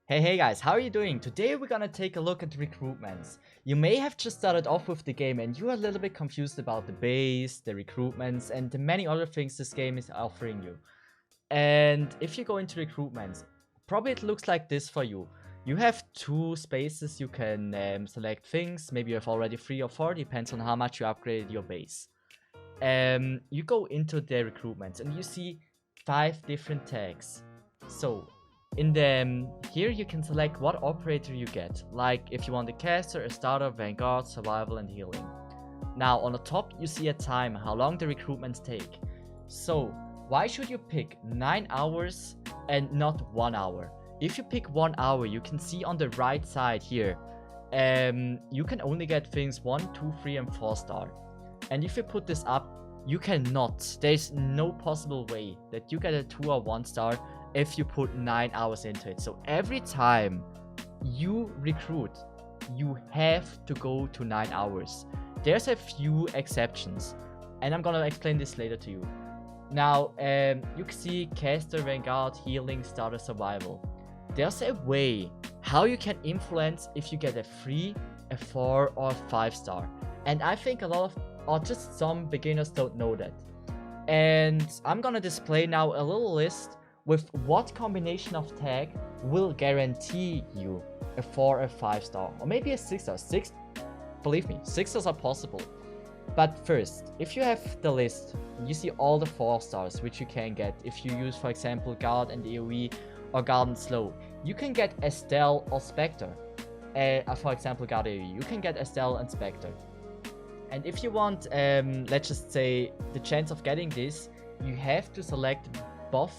Hey guys, how are you doing? Today we're gonna take a look at recruitments. You may have just started off with the game and you are a little bit confused about the base, the recruitments, and the many other things this game is offering you. And if you go into recruitments, probably it looks like this for you. You have two spaces you can select things. Maybe you have already 3 or 4, depends on how much you upgraded your base. You go into the recruitments and you see 5 different tags. So in the here you can select what operator you get, like if you want a caster, a starter, vanguard, survival and healing. Now on the top you see a time, how long the recruitments take. So why should you pick 9 hours and not 1 hour? If you pick 1 hour, you can see on the right side here, you can only get things 1, 2, 3 and 4 star. And if you put this up, you cannot, there's no possible way that you get a 2 or 1 star if you put 9 hours into it. So every time you recruit, you have to go to 9 hours. There's a few exceptions, and I'm gonna explain this later to you. Now, you can see caster, vanguard, healing, starter, survival. There's a way how you can influence if you get a 3, a 4 or a 5 star. And I think a lot of, or just some beginners don't know that. And I'm gonna display now a little list with what combination of tag will guarantee you a 4 or 5 star, or maybe a 6 star. Believe me, 6 stars are possible. But first, if you have the list, you see all the 4 stars which you can get if you use, for example, guard and AoE or guard and slow. You can get Estelle or Spectre. For example, guard AoE, you can get Estelle and Spectre. And if you want, let's just say, the chance of getting this, you have to select both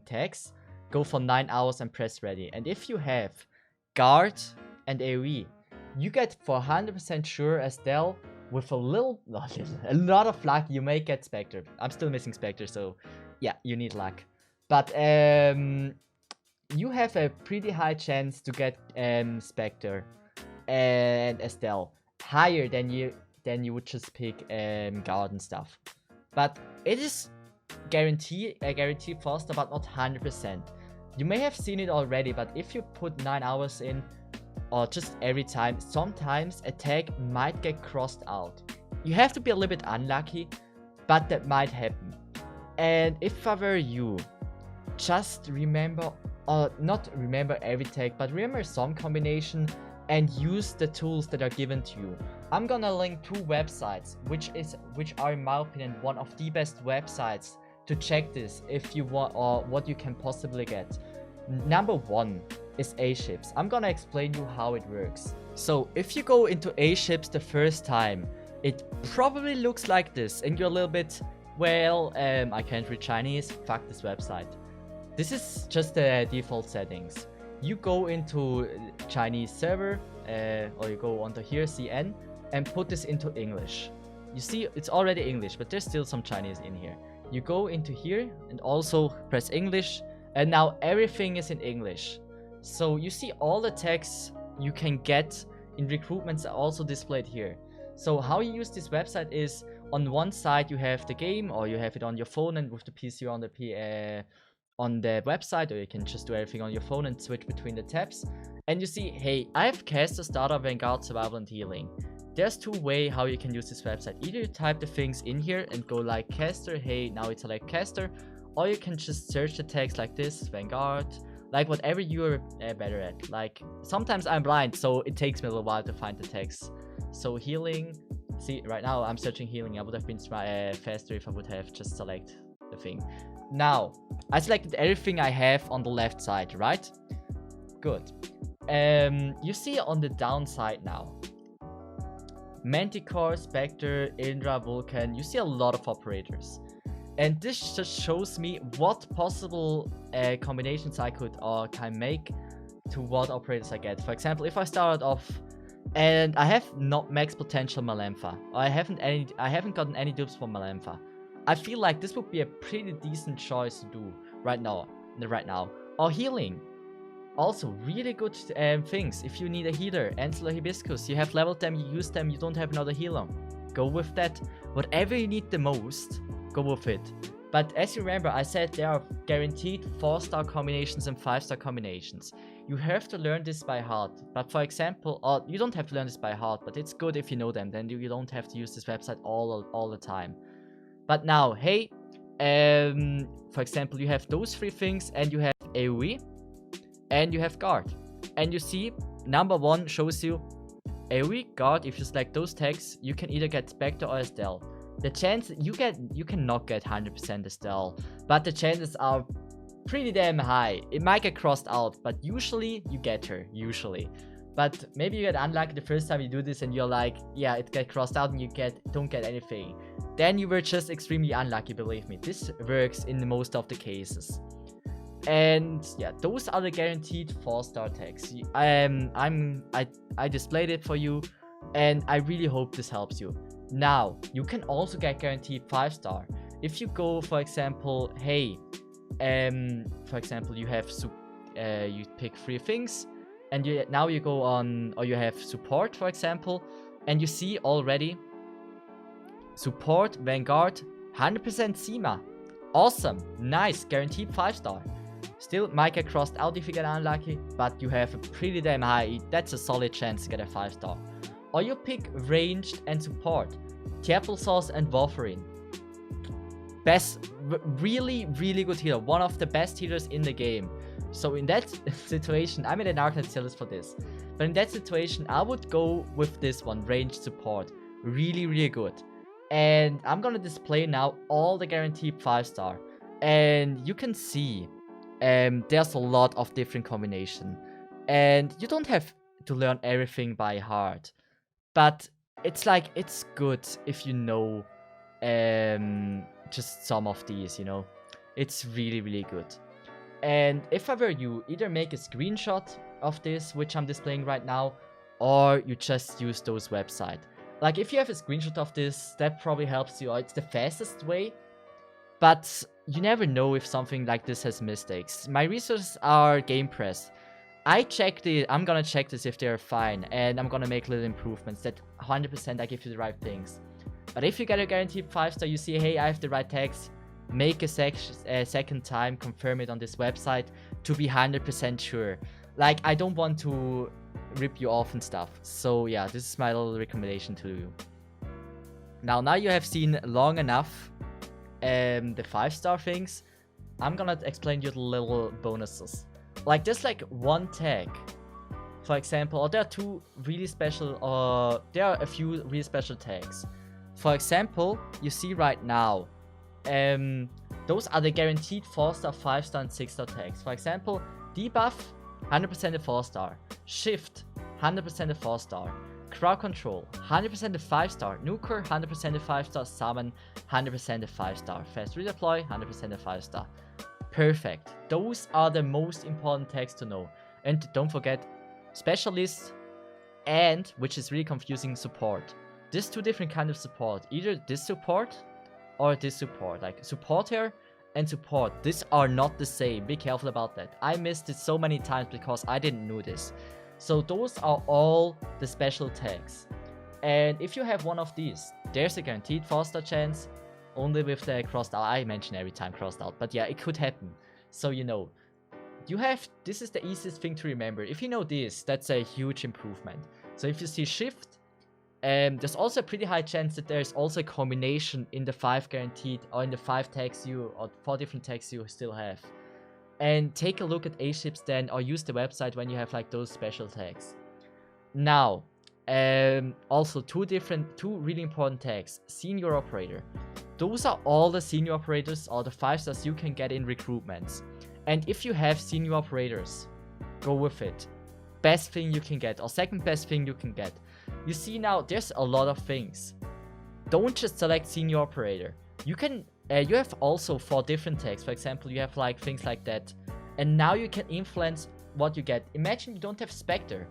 tags, go for 9 hours and press ready. And if you have guard and AoE, you get for 100% sure Estelle. With a lot of luck, you may get Spectre. I'm still missing Spectre, so yeah, you need luck. But you have a pretty high chance to get Spectre and Estelle, higher than you would just pick guard and stuff. But it is a guarantee faster, but not 100%. You may have seen it already, but if you put 9 hours in, or just every time, sometimes a tag might get crossed out. You have to be a little bit unlucky, but that might happen. And if I were you, just remember, or not remember every tag, but remember some combination and use the tools that are given to you. I'm gonna link 2 websites, which are in my opinion one of the best websites to check this if you want, or what you can possibly get. Number 1 is Aceships. I'm gonna explain you how it works. So if you go into Aceships the first time, it probably looks like this, and you're a little bit, well, I can't read Chinese, fuck this website. This is just the default settings. You go into Chinese server, or you go onto here, CN, and put this into English. You see, it's already English, but there's still some Chinese in here. You go into here and also press English, and now everything is in English. So you see all the tags you can get in recruitments are also displayed here. So how you use this website is, on one side you have the game, or you have it on your phone, and with the PC on the website, or you can just do everything on your phone and switch between the tabs. And you see, hey, I have caster, starter, vanguard, survival and healing. There's 2 ways how you can use this website. Either you type the things in here and go like caster, hey, now it's like caster, or you can just search the tags like this, vanguard, like whatever you're better at. Like sometimes I'm blind, so it takes me a little while to find the text. So healing, see right now I'm searching healing. I would have been faster if I would have just select the thing. Now I selected everything I have on the left side, right? Good. You see on the downside now, Manticore, Spectre, Indra, Vulcan. You see a lot of operators. And this just shows me what possible combinations I could or can make to what operators I get. For example, if I started off and I have not max potential Malempha, or I haven't gotten any dupes for Malempha, I feel like this would be a pretty decent choice to do right now. Or healing. Also, really good things. If you need a healer, Ancillary Hibiscus, you have leveled them, you use them, you don't have another healer. Go with that. Whatever you need the most, go with it. But as you remember, I said there are guaranteed 4-star combinations and 5-star combinations. You have to learn this by heart. But for example, or you don't have to learn this by heart, but it's good if you know them. Then you don't have to use this website all the time. But now, hey, for example, you have those 3 things, and you have AoE, and you have guard. And you see, number 1 shows you AoE, guard. If you select those tags, you can either get Spectre or Estelle. The chance you cannot get 100% Estelle, but the chances are pretty damn high. It might get crossed out, but usually you get her, usually. But maybe you get unlucky the first time you do this and you're like, yeah, it get crossed out and you don't get anything. Then you were just extremely unlucky, believe me. This works in most of the cases. And yeah, those are the guaranteed 4-star tags. I displayed it for you, and I really hope this helps you. Now, you can also get guaranteed 5-star. If you go, for example, hey, for example, you have you pick 3 things, and now you go on, or you have support, for example, and you see already support, Vanguard, 100% SEMA. Awesome, nice, guaranteed 5-star. Still might get crossed out if you get unlucky, but you have a pretty damn high, that's a solid chance to get a 5-star. Or you pick ranged and support, Applesauce and Warfarin. Really good healer, one of the best healers in the game. So in that situation, I made an Arknights tier list for this. But in that situation, I would go with this one, ranged support. Really good. And I'm gonna display now all the guaranteed 5-star. And you can see there's a lot of different combination. And you don't have to learn everything by heart. But it's like, it's good if you know just some of these, you know. It's really good. And if I were you, either make a screenshot of this, which I'm displaying right now, or you just use those websites. Like, if you have a screenshot of this, that probably helps you, or it's the fastest way. But you never know if something like this has mistakes. My resources are Gamepress. I'm gonna check this if they're fine, and I'm gonna make little improvements that 100% I give you the right things. But if you get a guaranteed 5-star, you see, hey, I have the right tags, make a second time, confirm it on this website to be 100% sure. Like, I don't want to rip you off and stuff. So yeah, this is my little recommendation to you. Now you have seen long enough the 5-star things. I'm gonna explain you the little bonuses. Like, there's like one tag, for example, or there are two really special, or there are a few really special tags. For example, you see right now, those are the guaranteed 4-star, 5-star, and 6-star tags. For example, debuff, 100% a 4-star. Shift, 100% a 4-star. Crowd control, 100% a 5-star. Nuker, 100% a 5-star. Summon, 100% a 5-star. Fast redeploy, 100% a 5-star. Perfect. Those are the most important tags to know. And don't forget, specialist and, which is really confusing, support. There's two different kinds of support. Either this support or this support. Like supporter and support. These are not the same. Be careful about that. I missed it so many times because I didn't know this. So those are all the special tags. And if you have one of these, there's a guaranteed 4-star chance. Only with the crossed out. I mention every time crossed out. But yeah, it could happen. So you know. This is the easiest thing to remember. If you know this, that's a huge improvement. So if you see shift, there's also a pretty high chance that there's also a combination in the 5 guaranteed, or in the 5 tags or 4 different tags you still have. And take a look at Aceships then, or use the website when you have like those special tags. Now, also two really important tags. Senior operator. Those are all the senior operators or the 5-stars you can get in recruitments. And if you have senior operators, go with it. Best thing you can get, or second best thing you can get. You see now, there's a lot of things. Don't just select senior operator. You can, you have also 4 different tags. For example, you have like things like that. And now you can influence what you get. Imagine you don't have Spectre.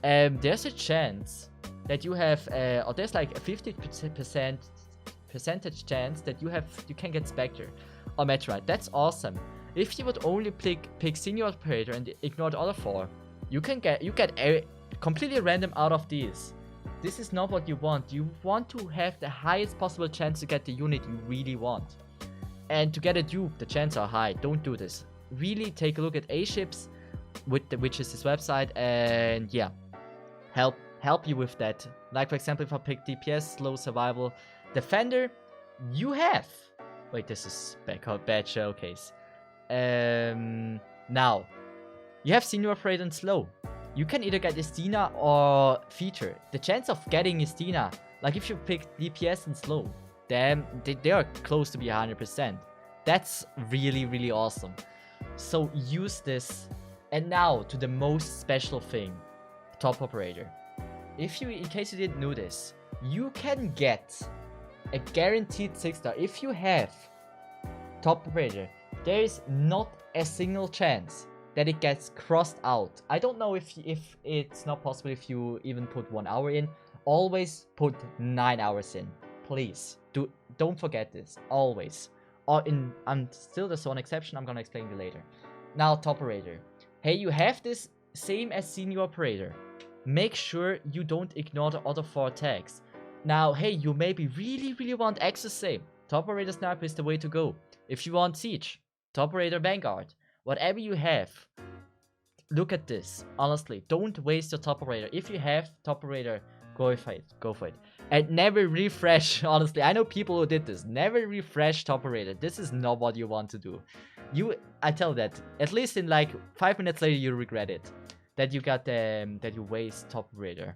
There's a chance that you have, or there's like a 50% percentage chance that you can get Spectre or Meteorite. That's awesome. If you would only pick senior operator and ignore the other 4, you get a completely random out of these. This is not what you want. You want to have the highest possible chance to get the unit you really want. And to get a dupe, the chances are high. Don't do this. Really take a look at Aceships, which is this website, and yeah, help you with that. Like for example, if I pick DPS, slow survival, defender, you have. Wait, this is bad showcase. Now, you have senior operator and slow. You can either get Estina or feature. The chance of getting Estina, like if you pick DPS and slow, then they are close to be 100%. That's really, really awesome. So use this. And now to the most special thing, top operator. If you, in case you didn't know this, you can get a guaranteed 6-star. If you have top operator, there is not a single chance that it gets crossed out. I don't know if it's not possible if you even put 1 hour in. Always put 9 hours in, please. Don't forget this, always. Or and still there's one exception, I'm gonna explain it later. Now top operator. Hey, you have this same as senior operator. Make sure you don't ignore the other 4 tags. Now, hey, you maybe really want access same. Top operator sniper is the way to go. If you want siege, top operator vanguard, whatever you have, look at this. Honestly, don't waste your top operator. If you have top operator, go for it. And never refresh. Honestly, I know people who did this. Never refresh top operator. This is not what you want to do. I tell that at least in like 5 minutes later you regret it. That you got that you waste top operator.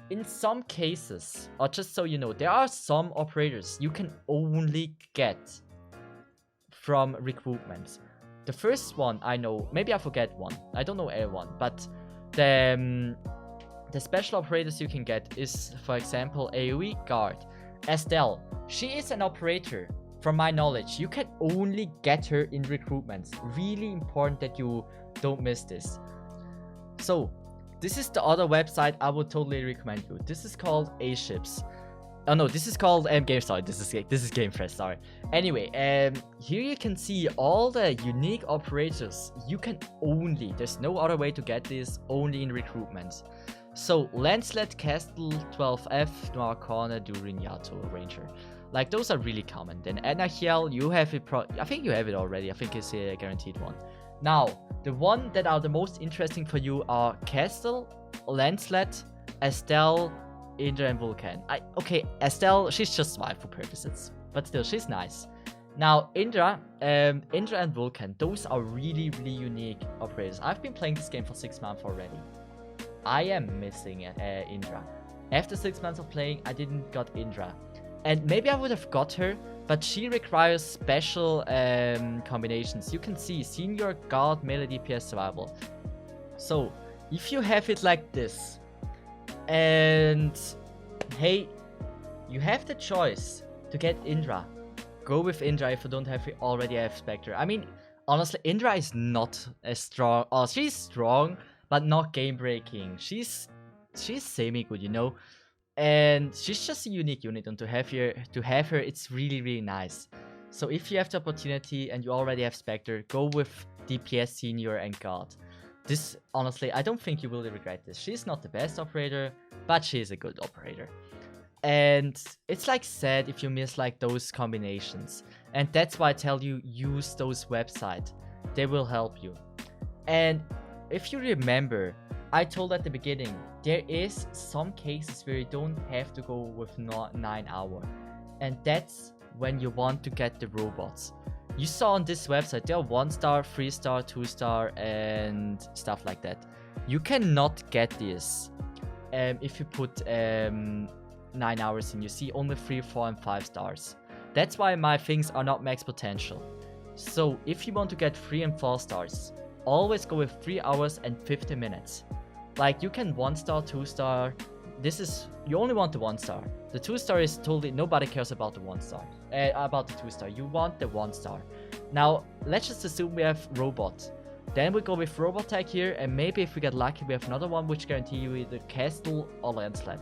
In some cases, or just so you know, there are some operators you can only get from recruitments. The first one I know, maybe I forget one. I don't know everyone, but the special operators you can get is, for example, AoE guard, Estelle. She is an operator. From my knowledge, you can only get her in recruitments. Really important that you don't miss this. So, this is the other website I would totally recommend you. This is called Aceships. Oh no, this is called this is Gamepress, sorry. Anyway, here you can see all the unique operators you can only, there's no other way to get this, only in recruitments. So, Lancelot, Castle, 12F, Noir Corner, Durin, Yato, Ranger. Like, those are really common. Then Anahiel, you have it, I think you have it already. I think it's a guaranteed one. Now, the one that are the most interesting for you are Castle, Lancelot, Estelle, Indra, and Vulcan. Okay, Estelle, she's just waifu purposes, but still, she's nice. Now, Indra and Vulcan, those are really unique operators. I've been playing this game for 6 months already. I am missing Indra. After 6 months of playing, I didn't got Indra. And maybe I would have got her, but she requires special combinations. You can see senior, guard, melee, DPS, survival. So, if you have it like this, and hey, you have the choice to get Indra. Go with Indra if you don't already have Spectre. I mean, honestly, Indra is not as strong. Oh, she's strong, but not game breaking. She's semi-good, you know. And she's just a unique unit, and to have her, it's really nice. So if you have the opportunity and you already have Spectre, go with DPS, Senior, and Guard. This, honestly, I don't think you will regret this. She's not the best operator, but she is a good operator. And it's like sad if you miss like those combinations. And that's why I tell you, use those websites. They will help you. And if you remember, I told at the beginning, there is some cases where you don't have to go with 9 hours. And that's when you want to get the robots. You saw on this website, there are 1-star, 3-star, 2-star, and stuff like that. You cannot get this if you put 9 hours in. You see only 3, 4, and 5 stars. That's why my things are not max potential. So if you want to get 3 and 4 stars, always go with 3 hours and 50 minutes. Like, you can 1-star, 2-star. This is, you only want the 1-star. The 2-star is totally, nobody cares about the 1-star. About the 2-star. You want the 1-star. Now, let's just assume we have robot. Then we go with robot tag here, and maybe if we get lucky, we have another one which guarantee you either Castle or Lancelot.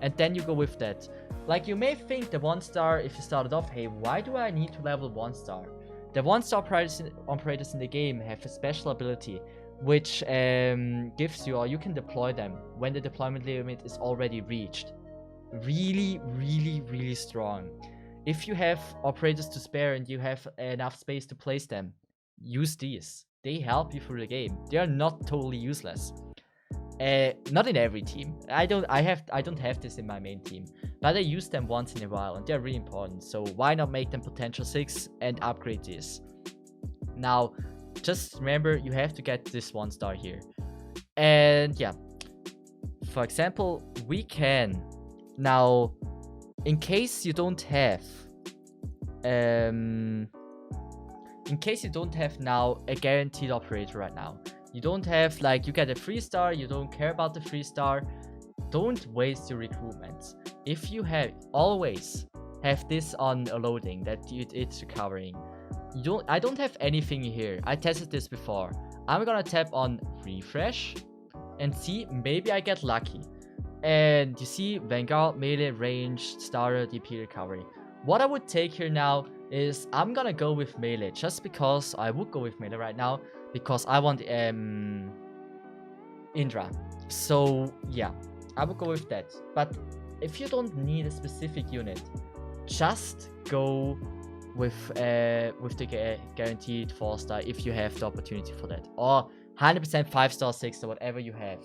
And then you go with that. Like, you may think the 1-star, if you started off, hey, why do I need to level 1-star? The 1-star operators in the game have a special ability which gives you, or you can deploy them when the deployment limit is already reached. Really strong. if you have operators to spare and you have enough space to place them, use these. They help you through the game. They are not totally useless. Not in every team. I don't have this in my main team, but I use them once in a while and they're really important. So why not make them potential 6 and upgrade this? Now, just remember you have to get this 1-star here. And yeah, for example, we can now, in case you don't have now a guaranteed operator right now, you don't have, like, you get a 3-star, you don't care about the 3-star, don't waste your recruitments. If you have, always have this on a loading that it's recovering. I don't have anything here. I tested this before. I'm gonna tap on refresh and see, maybe I get lucky. And you see Vanguard, melee, ranged, starter, DP recovery. What I would take here now is I'm gonna go with melee, just because I would go with melee right now, because I want Indra. So yeah, I would go with that. But if you don't need a specific unit, just go with the guaranteed 4-star if you have the opportunity for that, or 100% 5-star, 6-star, whatever you have.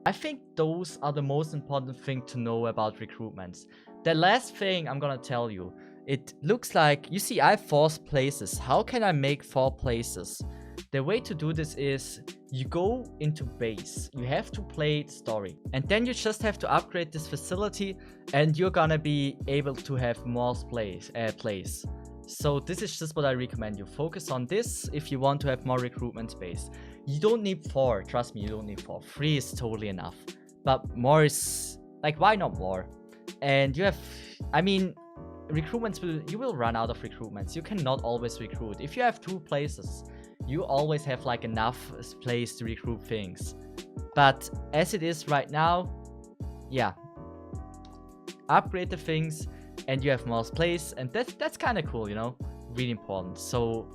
I think those are the most important thing to know about recruitments. The last thing I'm gonna tell you, it looks like, you see I have 4 places. How can I make 4 places? The way to do this is you go into base, you have to play story, and then you just have to upgrade this facility and you're gonna be able to have more plays. So this is just what I recommend you. Focus on this if you want to have more recruitment space. You don't need 4, trust me, you don't need 4. 3 is totally enough. But more is, like, why not more? And you have, I mean, recruitments you will run out of recruitments. You cannot always recruit. If you have 2 places, you always have like enough place to recruit things. But as it is right now, yeah, upgrade the things and you have more place, and that's kind of cool, you know, really important. So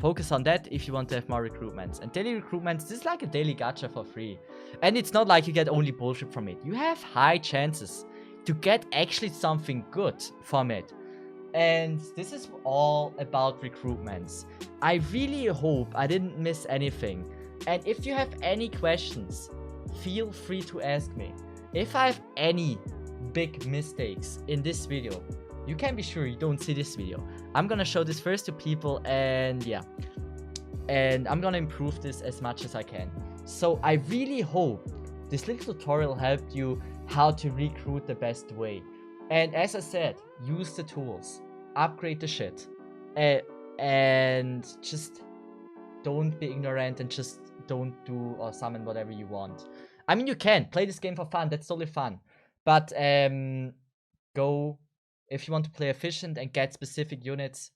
focus on that if you want to have more recruitments. And daily recruitments, this is like a daily gacha for free, and it's not like you get only bullshit from it. You have high chances to get actually something good from it. And this is all about recruitments. I really hope I didn't miss anything. And if you have any questions, feel free to ask me. If I have any big mistakes in this video, you can be sure you don't see this video. I'm gonna show this first to people, and yeah. And I'm gonna improve this as much as I can. So I really hope this little tutorial helped you how to recruit the best way. And as I said, use the tools, upgrade the shit, and just don't be ignorant and just don't do or summon whatever you want. I mean, you can play this game for fun, that's totally fun. But go, if you want to play efficient and get specific units,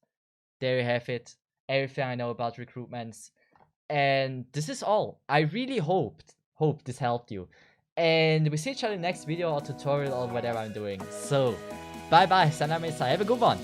there you have it. Everything I know about recruitments. And this is all. I really hope this helped you. And we see each other in the next video or tutorial or whatever I'm doing. So, bye bye, Sanamesa. Have a good one.